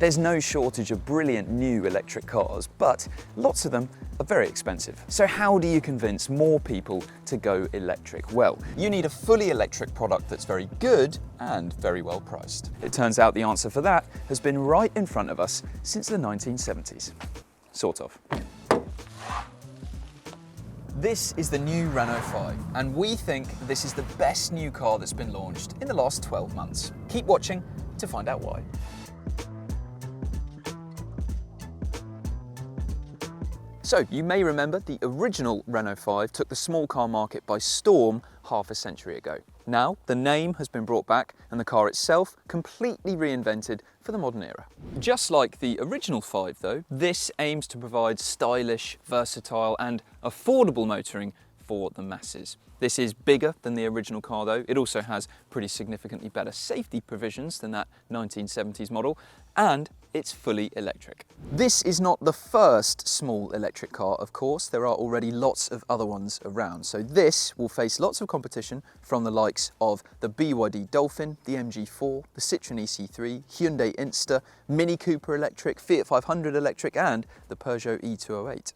There's no shortage of brilliant new electric cars, but lots of them are very expensive. So how do you convince more people to go electric? Well, you need a fully electric product that's very good and very well priced. It turns out the answer for that has been right in front of us since the 1970s. Sort of. This is the new Renault 5, and we think this is the best new car that's been launched in the last 12 months. Keep watching to find out why. So, you may remember the original Renault 5 took the small car market by storm half a century ago. Now, the name has been brought back and the car itself completely reinvented for the modern era. Just like the original 5 though, this aims to provide stylish, versatile and affordable motoring for the masses. This is bigger than the original car though. It also has pretty significantly better safety provisions than that 1970s model, and it's fully electric. This is not the first small electric car, of course. There are already lots of other ones around. So this will face lots of competition from the likes of the BYD Dolphin, the MG4, the Citroën EC3, Hyundai Insta, Mini Cooper electric, Fiat 500 electric, and the Peugeot E208.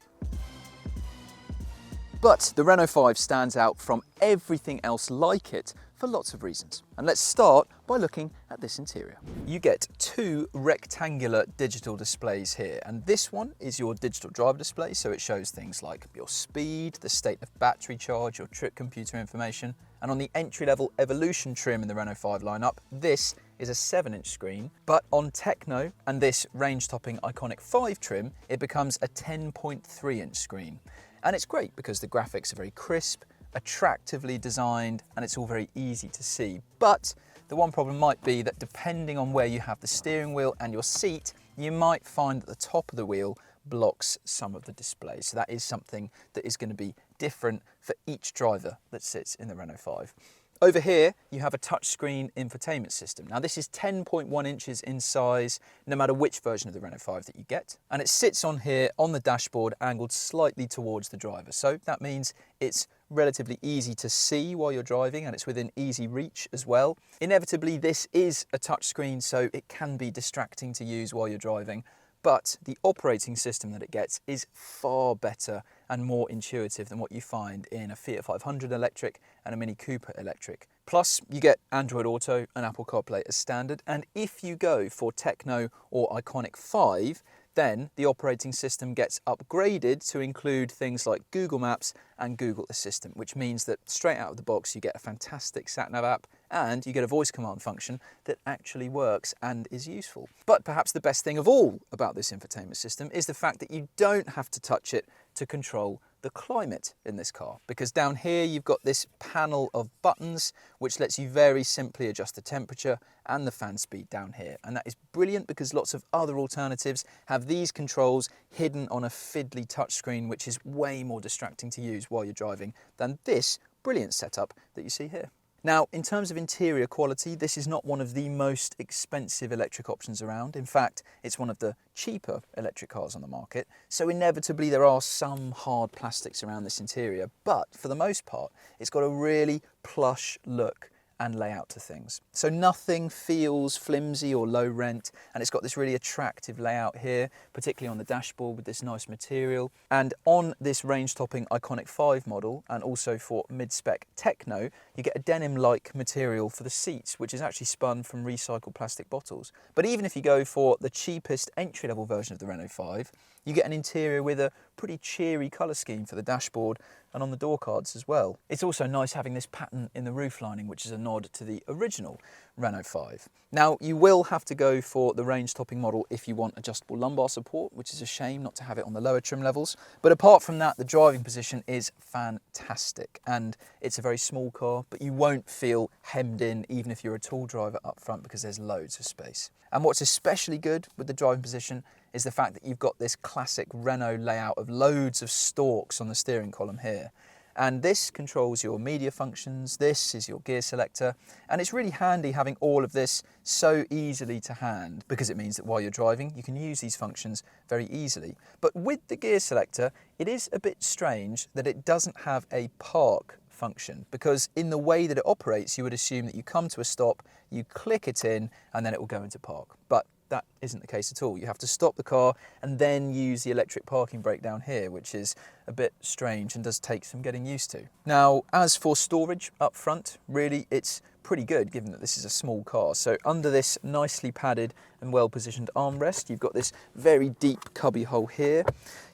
But the Renault 5 stands out from everything else like it for lots of reasons. And let's start by looking at this interior. You get two rectangular digital displays here, and this one is your digital driver display, so it shows things like your speed, the state of battery charge, your trip computer information. And on the entry-level Evolution trim in the Renault 5 lineup, this is a 7-inch screen, but on Techno and this range-topping iconic 5 trim, it becomes a 10.3-inch screen. And it's great because the graphics are very crisp, attractively designed, and it's all very easy to see. But the one problem might be that depending on where you have the steering wheel and your seat, you might find that the top of the wheel blocks some of the display. So that is something that is going to be different for each driver that sits in the Renault 5. Over here, you have a touchscreen infotainment system. Now this is 10.1 inches in size, no matter which version of the Renault 5 that you get. And it sits on here on the dashboard, angled slightly towards the driver. So that means it's relatively easy to see while you're driving, and it's within easy reach as well. Inevitably, this is a touchscreen, so it can be distracting to use while you're driving. But the operating system that it gets is far better and more intuitive than what you find in a Fiat 500 electric and a Mini Cooper electric. Plus, you get Android Auto and Apple CarPlay as standard, and if you go for Techno or Iconic 5, then the operating system gets upgraded to include things like Google Maps and Google Assistant, which means that straight out of the box you get a fantastic sat-nav app and you get a voice command function that actually works and is useful. But perhaps the best thing of all about this infotainment system is the fact that you don't have to touch it to control the climate in this car, because down here you've got this panel of buttons which lets you very simply adjust the temperature and the fan speed down here. And that is brilliant because lots of other alternatives have these controls hidden on a fiddly touchscreen, which is way more distracting to use while you're driving than this brilliant setup that you see here. Now, in terms of interior quality, this is not one of the most expensive electric options around. In fact, it's one of the cheaper electric cars on the market. So inevitably there are some hard plastics around this interior, but for the most part, it's got a really plush look and layout to things. So nothing feels flimsy or low rent, and it's got this really attractive layout here, particularly on the dashboard with this nice material. And on this range-topping Iconic 5 model, and also for mid-spec Techno, you get a denim-like material for the seats, which is actually spun from recycled plastic bottles. But even if you go for the cheapest entry-level version of the Renault 5, you get an interior with a pretty cheery colour scheme for the dashboard and on the door cards as well. It's also nice having this pattern in the roof lining, which is a nod to the original Renault 5. Now, you will have to go for the range-topping model if you want adjustable lumbar support, which is a shame not to have it on the lower trim levels. But apart from that, the driving position is fantastic, and it's a very small car, but you won't feel hemmed in even if you're a tall driver up front, because there's loads of space. And what's especially good with the driving position is the fact that you've got this classic Renault layout of loads of stalks on the steering column here. And this controls your media functions, this is your gear selector, and it's really handy having all of this so easily to hand, because it means that while you're driving you can use these functions very easily. But with the gear selector, it is a bit strange that it doesn't have a park function, because in the way that it operates you would assume that you come to a stop, you click it in, and then it will go into park. But that isn't the case at all. You have to stop the car and then use the electric parking brake down here, which is a bit strange and does take some getting used to. Now, as for storage up front, really it's pretty good given that this is a small car. So under this nicely padded and well-positioned armrest, you've got this very deep cubby hole here.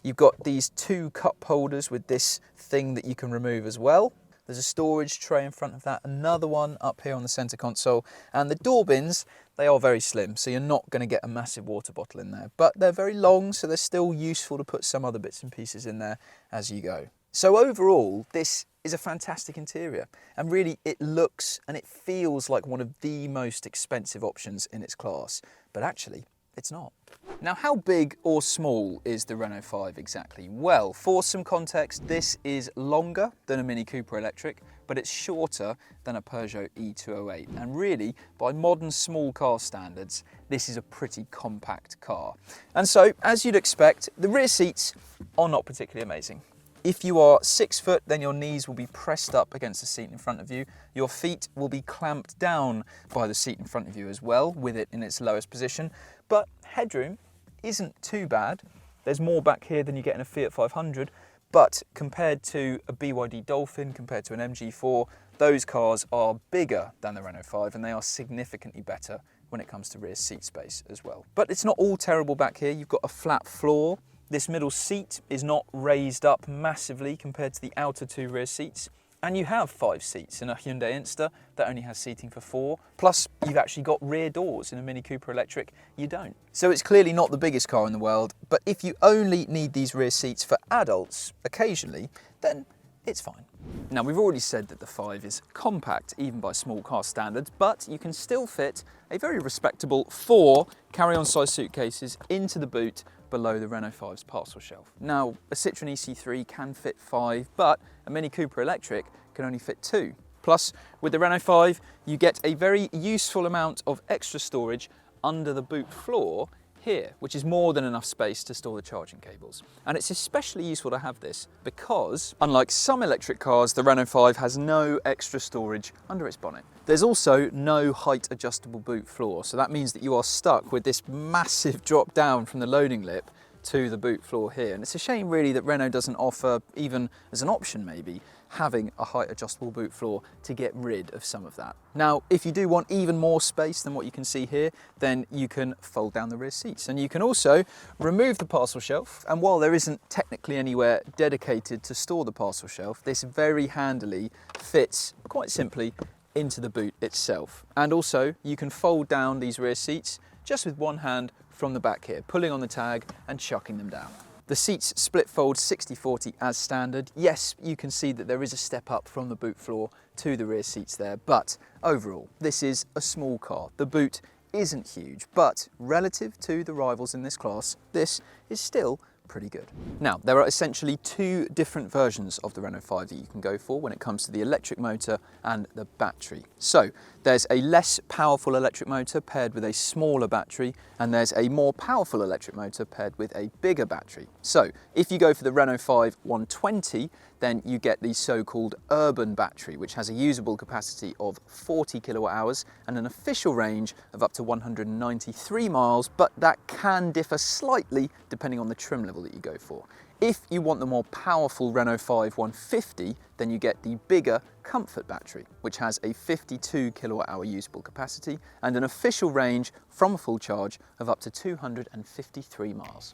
You've got these 2 cup holders with this thing that you can remove as well. There's a storage tray in front of that, another one up here on the center console, and the door bins, they are very slim, so you're not going to get a massive water bottle in there, but they're very long, so they're still useful to put some other bits and pieces in there as you go. So overall, this is a fantastic interior, and really it looks and it feels like one of the most expensive options in its class, but actually it's not. Now, how big or small is the Renault 5 exactly? Well, for some context, this is longer than a Mini Cooper electric, but it's shorter than a Peugeot E208. And really, by modern small car standards, this is a pretty compact car. And so, as you'd expect, the rear seats are not particularly amazing. If you are 6 foot, then your knees will be pressed up against the seat in front of you. Your feet will be clamped down by the seat in front of you as well, with it in its lowest position. But headroom isn't too bad. There's more back here than you get in a Fiat 500, but compared to a BYD Dolphin, compared to an MG4, those cars are bigger than the Renault 5 and they are significantly better when it comes to rear seat space as well. But it's not all terrible back here. You've got a flat floor. This middle seat is not raised up massively compared to the outer 2 rear seats. And you have 5 seats in a Hyundai Insta that only has seating for 4. Plus, you've actually got rear doors in a Mini Cooper electric. You don't. So it's clearly not the biggest car in the world, but if you only need these rear seats for adults occasionally, then it's fine. Now, we've already said that the 5 is compact, even by small car standards, but you can still fit a very respectable 4 carry-on size suitcases into the boot below the Renault 5's parcel shelf. Now, a Citroën EC3 can fit 5, but a Mini Cooper electric can only fit 2. Plus, with the Renault 5, you get a very useful amount of extra storage under the boot floor here, which is more than enough space to store the charging cables. And it's especially useful to have this because, unlike some electric cars, the Renault 5 has no extra storage under its bonnet. There's also no height adjustable boot floor, so that means that you are stuck with this massive drop down from the loading lip to the boot floor here. And it's a shame really that Renault doesn't offer, even as an option maybe, having a height adjustable boot floor to get rid of some of that. Now, if you do want even more space than what you can see here, then you can fold down the rear seats and you can also remove the parcel shelf. And while there isn't technically anywhere dedicated to store the parcel shelf, this very handily fits quite simply into the boot itself. And also you can fold down these rear seats just with one hand from the back here, pulling on the tag and chucking them down. The seats split fold 60/40 as standard. Yes, you can see that there is a step up from the boot floor to the rear seats there, but overall, this is a small car. The boot isn't huge, but relative to the rivals in this class, this is still pretty good. Now, there are essentially 2 different versions of the Renault 5 that you can go for when it comes to the electric motor and the battery. So there's a less powerful electric motor paired with a smaller battery, and there's a more powerful electric motor paired with a bigger battery. So if you go for the Renault 5 120, then you get the so-called urban battery, which has a usable capacity of 40 kilowatt hours and an official range of up to 193 miles, but that can differ slightly depending on the trim level that you go for. If you want the more powerful Renault 5 150, then you get the bigger Comfort battery, which has a 52 kilowatt hour usable capacity and an official range from a full charge of up to 253 miles.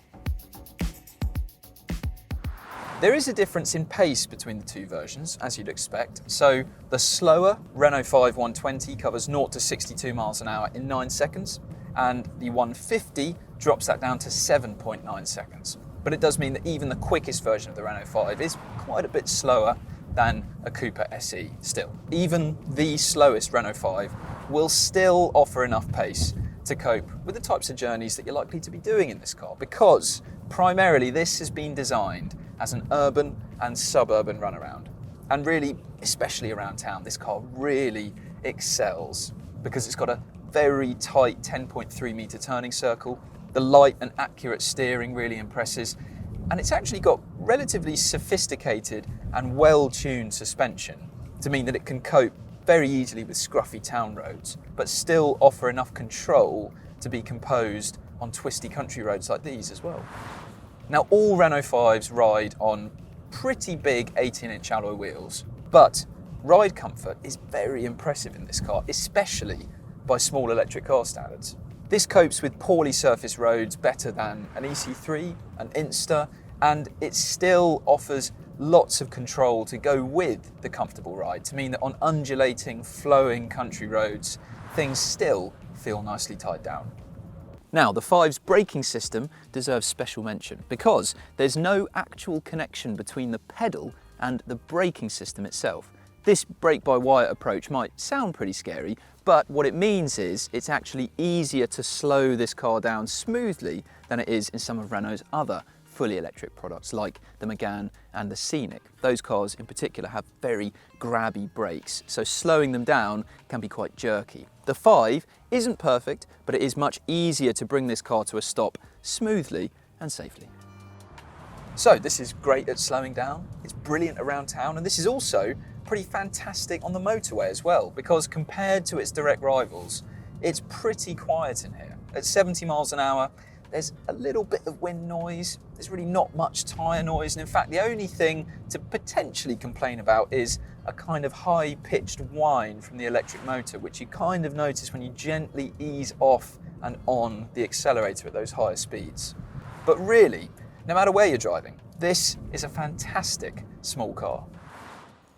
There is a difference in pace between the 2 versions, as you'd expect. So the slower Renault 5 120 covers 0 to 62 miles an hour in 9 seconds, and the 150 drops that down to 7.9 seconds. But it does mean that even the quickest version of the Renault 5 is quite a bit slower than a Cooper SE still. Even the slowest Renault 5 will still offer enough pace to cope with the types of journeys that you're likely to be doing in this car, because primarily this has been designed as an urban and suburban runaround. And really, especially around town, this car really excels because it's got a very tight 10.3 metre turning circle. The light and accurate steering really impresses. And it's actually got relatively sophisticated and well-tuned suspension to mean that it can cope very easily with scruffy town roads, but still offer enough control to be composed on twisty country roads like these as well. Now, all Renault 5s ride on pretty big 18-inch alloy wheels, but ride comfort is very impressive in this car, especially by small electric car standards. This copes with poorly surfaced roads better than an EC3, an Insta, and it still offers lots of control to go with the comfortable ride, to mean that on undulating, flowing country roads, things still feel nicely tied down. Now, the 5's braking system deserves special mention because there's no actual connection between the pedal and the braking system itself. This brake-by-wire approach might sound pretty scary, but what it means is it's actually easier to slow this car down smoothly than it is in some of Renault's other fully electric products like the Megane and the Scenic. Those cars in particular have very grabby brakes, so slowing them down can be quite jerky. The 5 isn't perfect, but it is much easier to bring this car to a stop smoothly and safely. So this is great at slowing down, it's brilliant around town, and this is also pretty fantastic on the motorway as well, because compared to its direct rivals, it's pretty quiet in here. At 70 miles an hour, there's a little bit of wind noise, there's really not much tyre noise, and in fact the only thing to potentially complain about is a kind of high-pitched whine from the electric motor, which you kind of notice when you gently ease off and on the accelerator at those higher speeds. But really, no matter where you're driving, this is a fantastic small car.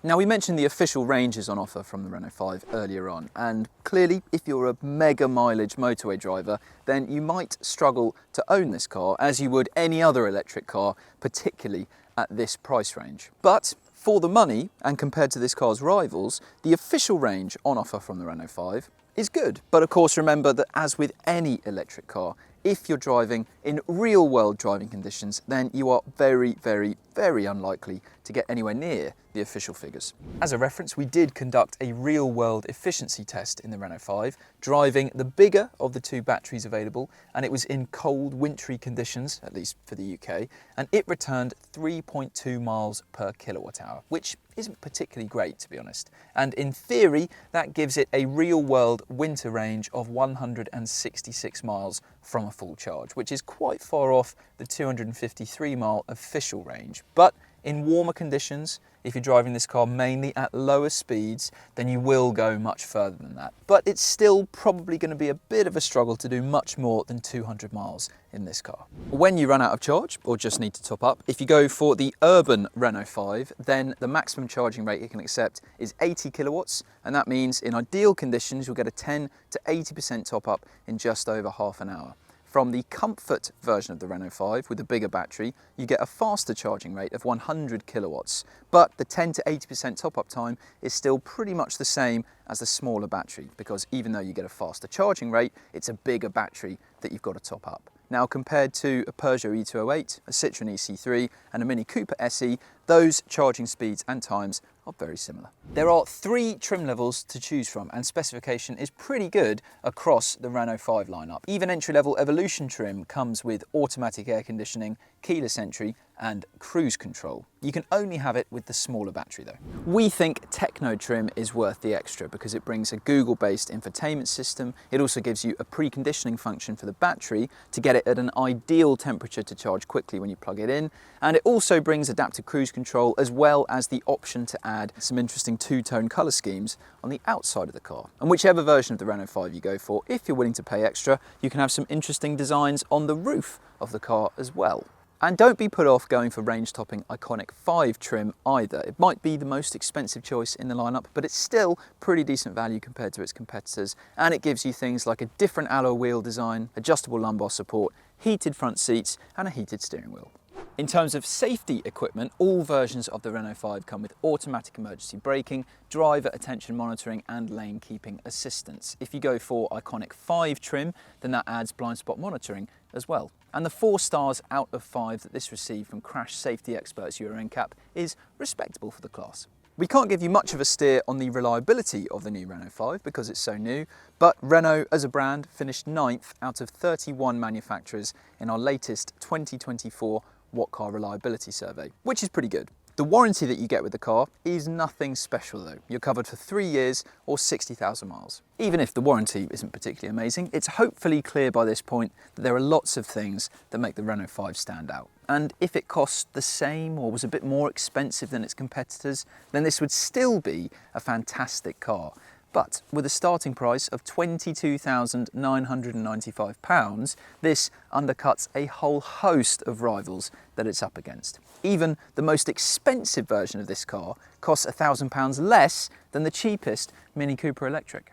Now, we mentioned the official ranges on offer from the Renault 5 earlier on, and clearly if you're a mega mileage motorway driver, then you might struggle to own this car as you would any other electric car, particularly at this price range. But for the money, and compared to this car's rivals, the official range on offer from the Renault 5 is good. But of course, remember that as with any electric car, if you're driving in real world driving conditions, then you are very, very, very unlikely to get anywhere near the official figures. As a reference, we did conduct a real world efficiency test in the Renault 5, driving the bigger of the two batteries available, and it was in cold, wintry conditions, at least for the UK, and it returned 3.2 miles per kilowatt hour, which isn't particularly great, to be honest. And in theory, that gives it a real world winter range of 166 miles from a full charge, which is quite far off the 253 mile official range. But in warmer conditions, if you're driving this car mainly at lower speeds, then you will go much further than that. But it's still probably going to be a bit of a struggle to do much more than 200 miles in this car. When you run out of charge or just need to top up, if you go for the urban Renault 5, then the maximum charging rate it can accept is 80 kilowatts, and that means in ideal conditions you'll get a 10 to 80% top up in just over half an hour. From the Comfort version of the Renault 5 with the bigger battery, you get a faster charging rate of 100 kilowatts, but the 10 to 80% top-up time is still pretty much the same as the smaller battery, because even though you get a faster charging rate, it's a bigger battery that you've got to top up. Now, compared to a Peugeot E208, a Citroën EC3 and a Mini Cooper SE, those charging speeds and times are very similar. There are 3 trim levels to choose from, and specification is pretty good across the Renault 5 lineup. Even entry-level Evolution trim comes with automatic air conditioning, keyless entry and cruise control. You can only have it with the smaller battery though. We think Techno trim is worth the extra because it brings a Google-based infotainment system. It also gives you a preconditioning function for the battery to get it at an ideal temperature to charge quickly when you plug it in. And it also brings adaptive cruise control as well as the option to add some interesting two-tone colour schemes on the outside of the car. And whichever version of the Renault 5 you go for, if you're willing to pay extra, you can have some interesting designs on the roof of the car as well. And don't be put off going for range-topping Iconic 5 trim either. It might be the most expensive choice in the lineup, but it's still pretty decent value compared to its competitors, and it gives you things like a different alloy wheel design, adjustable lumbar support, heated front seats, and a heated steering wheel. In terms of safety equipment, all versions of the Renault 5 come with automatic emergency braking, driver attention monitoring and lane keeping assistance. If you go for Iconic 5 trim, then that adds blind spot monitoring as well. And the 4 stars out of 5 that this received from crash safety experts Euro NCAP is respectable for the class. We can't give you much of a steer on the reliability of the new Renault 5 because it's so new, but Renault as a brand finished 9th out of 31 manufacturers in our latest 2024 What Car Reliability Survey, which is pretty good. The warranty that you get with the car is nothing special though. You're covered for 3 years or 60,000 miles. Even if the warranty isn't particularly amazing, it's hopefully clear by this point that there are lots of things that make the Renault 5 stand out. And if it cost the same or was a bit more expensive than its competitors, then this would still be a fantastic car. But with a starting price of £22,995, this undercuts a whole host of rivals that it's up against. Even the most expensive version of this car costs £1,000 less than the cheapest Mini Cooper electric.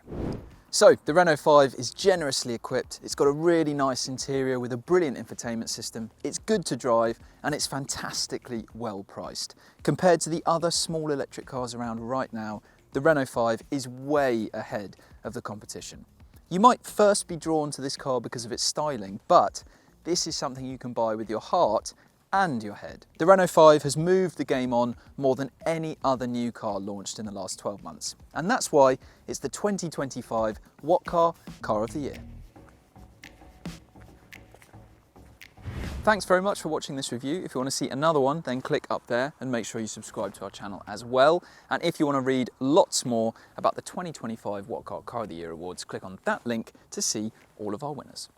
So the Renault 5 is generously equipped, it's got a really nice interior with a brilliant infotainment system, it's good to drive and it's fantastically well priced. Compared to the other small electric cars around right now, the Renault 5 is way ahead of the competition. You might first be drawn to this car because of its styling, but this is something you can buy with your heart and your head. The Renault 5 has moved the game on more than any other new car launched in the last 12 months. And that's why it's the 2025 What Car? Car of the Year. Thanks very much for watching this review. If you want to see another one, then click up there and make sure you subscribe to our channel as well. And if you want to read lots more about the 2025 What Car? Car of the Year awards, click on that link to see all of our winners.